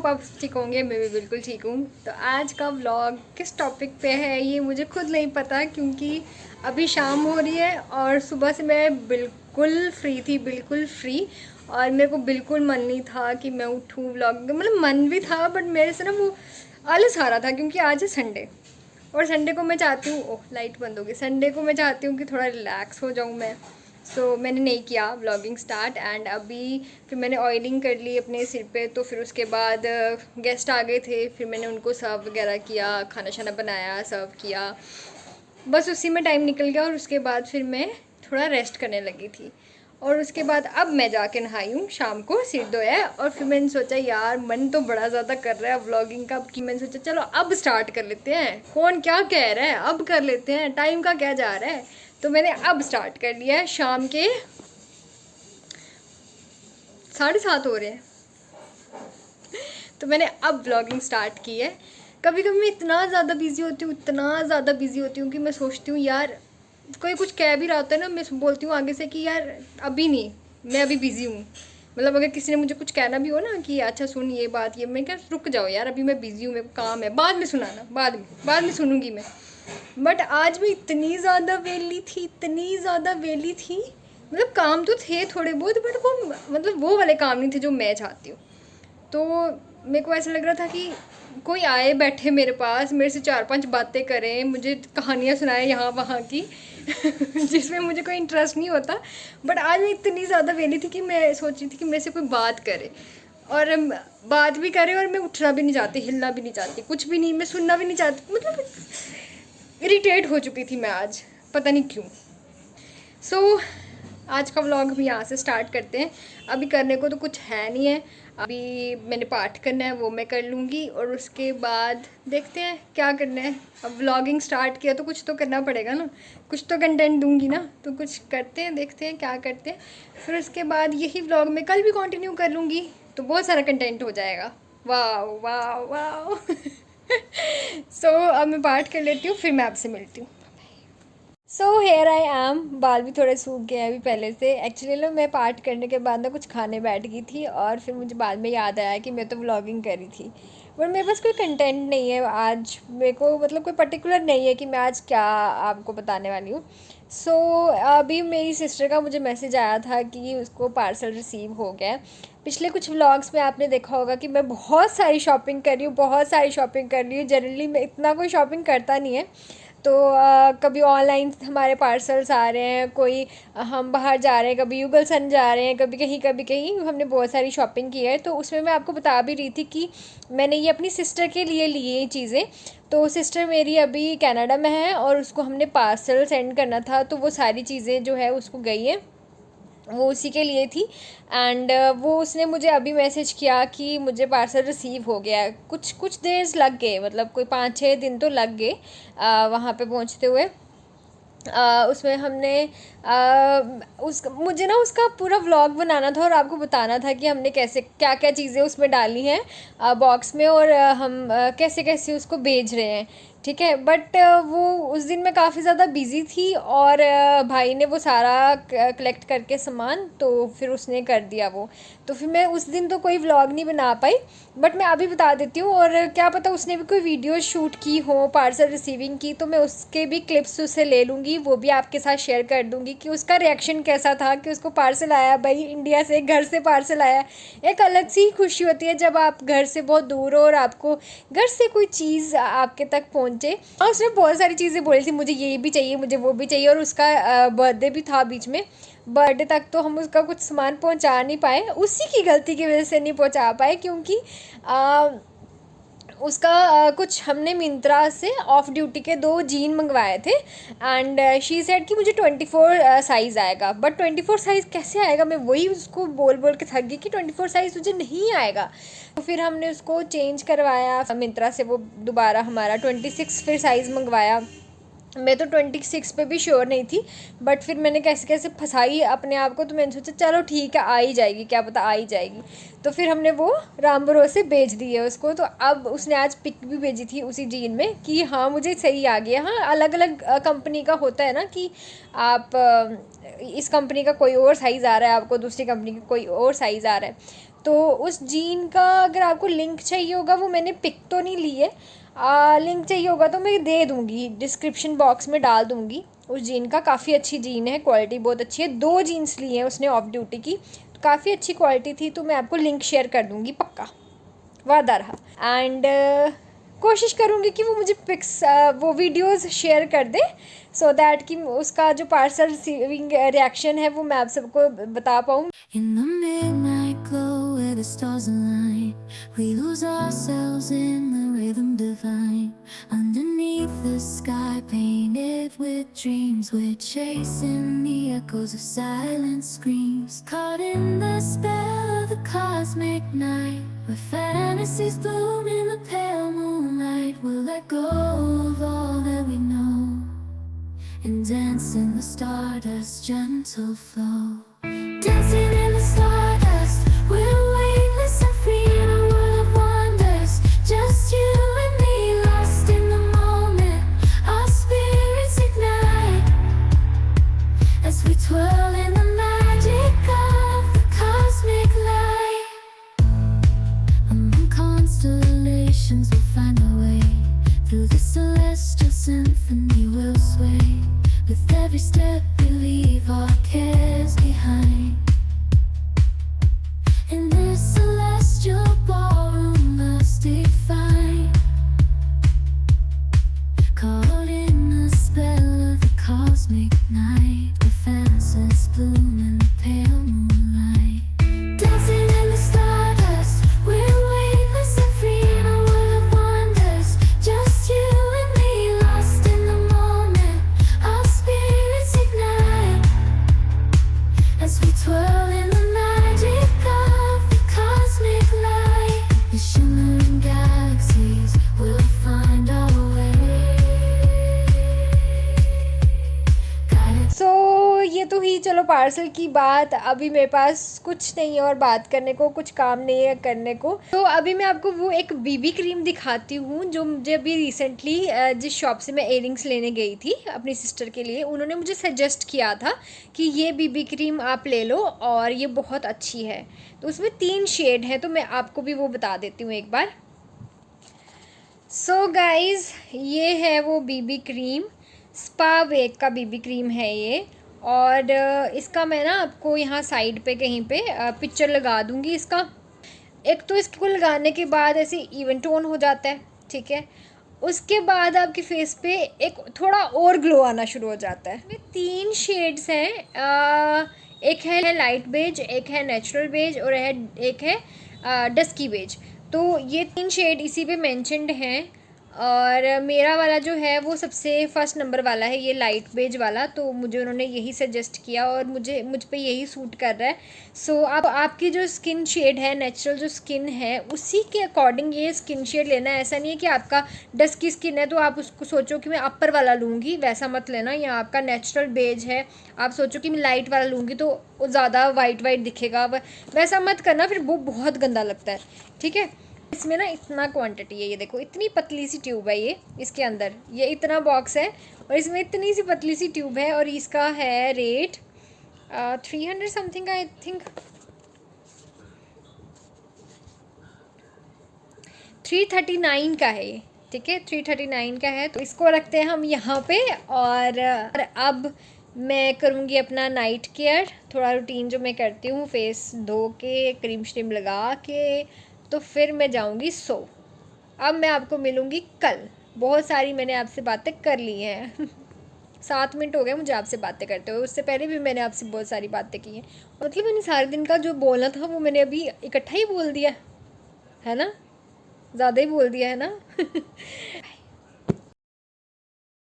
Hope आप ठीक होंगे, मैं भी बिल्कुल ठीक हूँ। तो आज का व्लॉग किस टॉपिक पे है ये मुझे खुद नहीं पता, क्योंकि अभी शाम हो रही है और सुबह से मैं बिल्कुल फ्री थी, बिल्कुल फ्री। और मेरे को बिल्कुल मन नहीं था कि मैं उठूँ व्लॉग, मतलब मन भी था बट मेरे से ना वो आलस आ रहा था, क्योंकि आज है संडे। और संडे को मैं चाहती हूँ, ओह लाइट बंद हो गई, संडे को मैं चाहती हूँ कि थोड़ा रिलैक्स हो जाऊँ मैं। सो मैंने नहीं किया व्लॉगिंग स्टार्ट। एंड अभी फिर मैंने ऑयलिंग कर ली अपने सिर पे। तो फिर उसके बाद गेस्ट आ गए थे, फिर मैंने उनको सर्व वगैरह किया, खाना शाना बनाया, सर्व किया। बस उसी में टाइम निकल गया और उसके बाद फिर मैं थोड़ा रेस्ट करने लगी थी। और उसके बाद अब मैं जाके नहाई हूँ, शाम को सिर धोया है। और फिर मैंने सोचा यार मन तो बड़ा ज़्यादा कर रहा है व्लॉगिंग का, कि मैंने सोचा चलो अब स्टार्ट कर लेते हैं, कौन क्या कह रहा है, अब कर लेते हैं, टाइम का क्या जा रहा है। तो मैंने अब स्टार्ट कर लिया है। शाम के 7:30 हो रहे हैं, तो मैंने अब व्लॉगिंग स्टार्ट की है। कभी कभी मैं इतना ज़्यादा बिजी होती हूँ, इतना ज़्यादा बिजी होती हूँ कि मैं सोचती हूँ यार कोई कुछ कह भी रहा होता है ना, मैं बोलती हूँ आगे से कि यार अभी नहीं, मैं अभी बिज़ी हूँ। मतलब अगर किसी ने मुझे कुछ कहना भी हो ना कि अच्छा सुन ये बात, ये मैं क्या, रुक जाओ यार अभी मैं बिज़ी हूँ, मेरे को काम है, बाद में सुनाना, बाद में सुनूंगी मैं। बट आज मैं इतनी ज़्यादा वेली थी, इतनी ज़्यादा वेली थी। मतलब काम तो थे थोड़े बहुत, बट वो मतलब वो वाले काम नहीं थे जो मैं चाहती हूँ। तो मेरे को ऐसा लग रहा था कि कोई आए बैठे मेरे पास, मेरे से 4-5 बातें करें, मुझे कहानियाँ सुनाए यहाँ वहाँ की जिसमें मुझे कोई इंटरेस्ट नहीं होता। बट आज मैं इतनी ज़्यादा वेली थी कि मैं सोच रही थी कि मेरे से कोई बात करे, और बात भी करे, और मैं उठना भी नहीं चाहती, हिलना भी नहीं चाहती, कुछ भी नहीं, मैं सुनना भी नहीं चाहती। मतलब इरिटेट हो चुकी थी मैं आज, पता नहीं क्यों। सो आज का व्लॉग हम यहाँ से स्टार्ट करते हैं। अभी करने को तो कुछ है नहीं है, अभी मैंने पाठ करना है, वो मैं कर लूँगी। और उसके बाद देखते हैं क्या करना है। अब व्लॉगिंग स्टार्ट किया तो कुछ तो करना पड़ेगा ना, कुछ तो कंटेंट दूँगी ना, तो कुछ करते हैं, देखते हैं क्या करते हैं। फिर उसके बाद यही व्लॉग मैं कल भी कंटिन्यू कर लूँगी, तो बहुत सारा कंटेंट हो जाएगा। वाह वाह वाह सो अब मैं पाठ कर लेती हूँ, फिर मैं आपसे मिलती हूँ। So here I am. बाल भी थोड़े सूख गए हैं अभी पहले से। एक्चुअली ना मैं पार्ट करने के बाद ना कुछ खाने बैठ गई थी, और फिर मुझे बाद में याद आया कि मैं तो व्लॉगिंग करी थी। पर मेरे पास कोई कंटेंट नहीं है आज, मेरे को मतलब कोई पर्टिकुलर नहीं है कि मैं आज क्या आपको बताने वाली हूँ। सो अभी मेरी सिस्टर का मुझे मैसेज आया था कि उसको पार्सल रिसीव हो गया है। पिछले कुछ व्लॉग्स में आपने देखा होगा कि मैं बहुत सारी शॉपिंग कर रही हूँ, बहुत सारी शॉपिंग कर रही हूँ। जनरली मैं इतना कोई शॉपिंग करता नहीं है। तो कभी ऑनलाइन हमारे पार्सल्स आ रहे हैं, कोई हम बाहर जा रहे हैं, कभी युगल सन जा रहे हैं, कभी कहीं हमने बहुत सारी शॉपिंग की है। तो उसमें मैं आपको बता भी रही थी कि मैंने ये अपनी सिस्टर के लिए लिए ये चीज़ें। तो सिस्टर मेरी अभी कनाडा में है और उसको हमने पार्सल सेंड करना था, तो वो सारी चीज़ें जो है उसको गई है, वो उसी के लिए थी। एंड वो उसने मुझे अभी मैसेज किया कि मुझे पार्सल रिसीव हो गया है। कुछ कुछ देर लग गए, मतलब कोई 5-6 दिन तो लग गए वहाँ पे पहुँचते हुए। उसमें हमने उस मुझे ना उसका पूरा व्लॉग बनाना था और आपको बताना था कि हमने कैसे क्या क्या चीज़ें उसमें डाली हैं बॉक्स में, और हम कैसे कैसे उसको भेज रहे हैं, ठीक है। बट वो उस दिन मैं काफ़ी ज़्यादा बिज़ी थी, और भाई ने वो सारा कलेक्ट करके सामान, तो फिर उसने कर दिया वो। तो फिर मैं उस दिन तो कोई व्लॉग नहीं बना पाई, बट मैं अभी बता देती हूँ। और क्या पता उसने भी कोई वीडियो शूट की हो पार्सल रिसीविंग की, तो मैं उसके भी क्लिप्स उससे ले लूँगी, वो भी आपके साथ शेयर कर दूँगी कि उसका रिएक्शन कैसा था कि उसको पार्सल आया, भाई इंडिया से घर से पार्सल आया। एक अलग सी खुशी होती है जब आप घर से बहुत दूर हो और आपको घर से कोई चीज़ आपके तक पहुँचे। और उसने बहुत सारी चीज़ें बोली थी, मुझे ये भी चाहिए, मुझे वो भी चाहिए, और उसका बर्थडे भी था बीच में। बर्थडे तक तो हम उसका कुछ सामान पहुंचा नहीं पाए, उसी की गलती की वजह से नहीं पहुंचा पाए, क्योंकि उसका कुछ हमने मिंत्रा से ऑफ ड्यूटी के 2 जीन मंगवाए थे। एंड शी सेड कि मुझे 24 साइज़ आएगा, बट 24 साइज़ कैसे आएगा, मैं वही उसको बोल बोल के थक गई कि 24 साइज़ तुझे नहीं आएगा। तो फिर हमने उसको चेंज करवाया मिंत्रा से, वो दोबारा हमारा 26 फिर साइज़ मंगवाया। मैं तो 26 पे भी श्योर नहीं थी, बट फिर मैंने कैसे कैसे फंसाई अपने आप को, तो मैंने सोचा चलो ठीक है आ ही जाएगी, क्या पता आ ही जाएगी। तो फिर हमने वो राम भरोसे भेज दी है उसको। तो अब उसने आज पिक भी भेजी थी उसी जीन में कि हाँ मुझे सही आ गया। हाँ अलग अलग कंपनी का होता है ना कि आप इस कंपनी का कोई और साइज़ आ रहा है, आपको दूसरी कंपनी का कोई और साइज़ आ रहा है। तो उस जीन का अगर आपको लिंक चाहिए होगा, वो मैंने पिक तो नहीं ली है, लिंक चाहिए होगा तो मैं दे दूँगी, डिस्क्रिप्शन बॉक्स में डाल दूँगी। उस जीन का काफ़ी अच्छी जीन है, क्वालिटी बहुत अच्छी है। 2 जीन्स ली हैं उसने ऑफ ड्यूटी की, तो काफ़ी अच्छी क्वालिटी थी। तो मैं आपको लिंक शेयर कर दूँगी पक्का, वादा रहा। एंड कोशिश करूँगी कि वो मुझे पिक्स वो वीडियोस शेयर कर दे, सो दैट कि उसका जो पार्सल रिसीविंग रिएक्शन है वो मैं आप सबको बता पाऊँ। In the midnight glow where the stars align, we lose ourselves in the rhythm divine. Underneath the sky painted with dreams, we're chasing the echoes of silent screams. Caught in the spell of the cosmic night, where fantasies bloom in the pale moonlight. We'll let go of all that we know and dance in the stardust's gentle flow. Dancing in the stardust, we're weightless and free in a world of wonders. Just you and me, lost in the moment. Our spirits ignite as we twirl in the magic of the cosmic light. Among constellations, we'll find our way. Through the celestial symphony, we'll sway. With every step, we leave our cares behind. In this celestial ballroom, love's defined. Caught in the spell of the cosmic night, where fantasies bloom in the pale moonlight. Dancing in the stardust, we're weightless and free in a world of wonders. Just you and me, lost in the moment. Our spirits ignite as we twirl in the magic of the cosmic light. The shimmering galaxies will find our way. Guided सो ये तो ही चलो parcel की बात। अभी मेरे पास कुछ नहीं है और बात करने को, कुछ काम नहीं है करने को। तो अभी मैं आपको वो एक बीबी क्रीम दिखाती हूँ जो मुझे अभी रिसेंटली जिस शॉप से मैं इयरिंग्स लेने गई थी अपनी सिस्टर के लिए, उन्होंने मुझे सजेस्ट किया था कि ये बीबी क्रीम आप ले लो और ये बहुत अच्छी है। तो उसमें 3 शेड हैं, तो मैं आपको भी वो बता देती हूँ एक बार। सो गाइज़ ये है वो बीबी क्रीम, स्पा वेक का बीबी क्रीम है ये। और इसका मैं ना आपको यहाँ साइड पे कहीं पे पिक्चर लगा दूँगी इसका। एक तो इसको लगाने के बाद ऐसे इवन टोन हो जाता है, ठीक है। उसके बाद आपके फेस पे एक थोड़ा और ग्लो आना शुरू हो जाता है। इसमें 3 शेड्स हैं, एक है लाइट बेज, एक है नेचुरल बेज और एक है डस्की बेज। तो ये 3 शेड इसी पे मेंशन्ड हैं। और मेरा वाला जो है वो सबसे फर्स्ट नंबर वाला है, ये लाइट बेज वाला। तो मुझे उन्होंने यही सजेस्ट किया और मुझ पे यही सूट कर रहा है। सो आपकी जो स्किन शेड है, नेचुरल जो स्किन है, उसी के अकॉर्डिंग ये स्किन शेड लेना है। ऐसा नहीं है कि आपका डस्की स्किन है तो आप उसको सोचो कि मैं अपर वाला लूँगी, वैसा मत लेना। या आपका नेचुरल बेज है, आप सोचो कि मैं लाइट वाला लूँगी तो वो ज़्यादा वाइट दिखेगा, वैसा मत करना, फिर वो बहुत गंदा लगता है, ठीक है। इसमें ना इतना क्वांटिटी है, ये देखो इतनी पतली सी ट्यूब है ये, इसके अंदर ये इतना बॉक्स है और इसमें इतनी सी पतली सी ट्यूब है। और इसका है रेट 300 समथिंग आई थिंक, 339 का है ये, ठीक है 339 का है। तो इसको रखते हैं हम यहाँ पे। और अब मैं करूँगी अपना नाइट केयर, थोड़ा रूटीन जो मैं करती हूँ, फेस धो के क्रीम श्रीम लगा के, तो फिर मैं जाऊँगी सो। अब मैं आपको मिलूँगी कल। बहुत सारी मैंने आपसे बातें कर ली हैं 7 मिनट हो गए मुझे आपसे बातें करते हुए, उससे पहले भी मैंने आपसे बहुत सारी बातें की हैं। मतलब मैंने सारे दिन का जो बोलना था वो मैंने अभी इकट्ठा ही बोल दिया है ना, ज़्यादा ही बोल दिया है ना